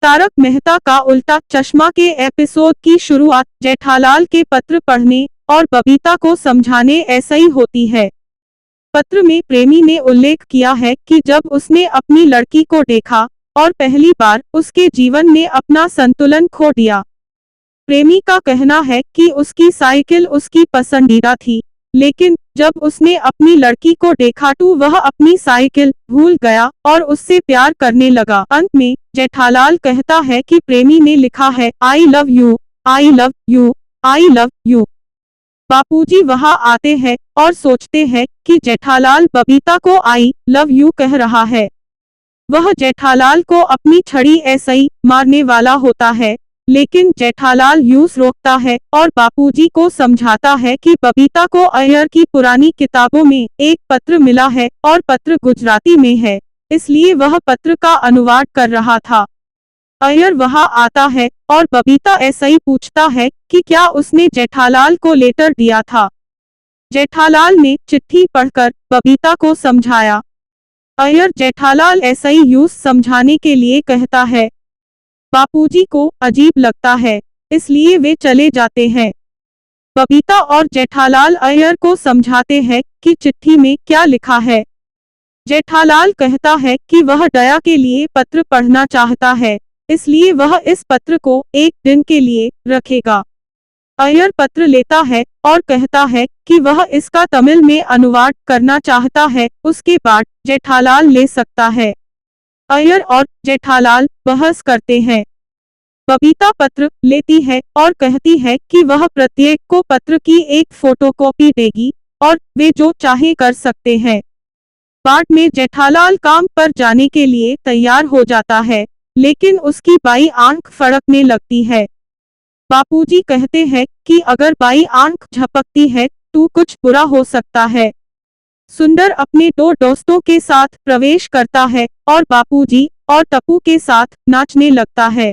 तारक मेहता का उल्टा चश्मा के एपिसोड की शुरुआत जेठालाल के पत्र पढ़ने और बबीता को समझाने ऐसे ही होती है। पत्र में प्रेमी ने उल्लेख किया है कि जब उसने अपनी लड़की को देखा और पहली बार उसके जीवन ने अपना संतुलन खो दिया। प्रेमी का कहना है कि उसकी साइकिल उसकी पसंदीदा थी, लेकिन जब उसने अपनी लड़की को देखा तो वह अपनी साइकिल भूल गया और उससे प्यार करने लगा। अंत में जेठालाल कहता है कि प्रेमी ने लिखा है I love you, I love you, I love you. Bapuji वहां आते हैं और सोचते हैं कि जेठालाल बबीता को आई लव यू कह रहा है। वह जेठालाल को अपनी छड़ी ऐसे ही मारने वाला होता है, लेकिन जेठालाल यूं रोकता है और बापूजी को समझाता है कि बबीता को अय्यर की पुरानी किताबों में एक पत्र मिला है और पत्र गुजराती में है, इसलिए वह पत्र का अनुवाद कर रहा था। अय्यर वहां आता है और बबीता ऐसे ही पूछता है कि क्या उसने जेठालाल को लेटर दिया था। जेठालाल ने चिट्ठी पढ़कर बबीता को समझाया। अय्यर जेठालाल ऐसे ही यूं समझाने के लिए कहता है। बापूजी को अजीब लगता है, इसलिए वे चले जाते हैं। बबीता और जेठालाल अय्यर को समझाते हैं कि चिट्ठी में क्या लिखा है। जेठालाल कहता है कि वह दया के लिए पत्र पढ़ना चाहता है, इसलिए वह इस पत्र को एक दिन के लिए रखेगा। अय्यर पत्र लेता है और कहता है कि वह इसका तमिल में अनुवाद करना चाहता है, उसके बाद जेठालाल ले सकता है। अय्यर और जेठालाल बहस करते हैं। बबीता पत्र लेती है और कहती है कि वह प्रत्येक को पत्र की एक फोटोकॉपी देगी और वे जो चाहे कर सकते हैं। बाद में जेठालाल काम पर जाने के लिए तैयार हो जाता है, लेकिन उसकी बाई आंख फड़कने लगती है। बापूजी कहते हैं कि अगर बाई आंख झपकती है तो कुछ बुरा हो सकता है। सुंदर अपने दो दोस्तों के साथ प्रवेश करता है और बापूजी और टप्पू के साथ नाचने लगता है।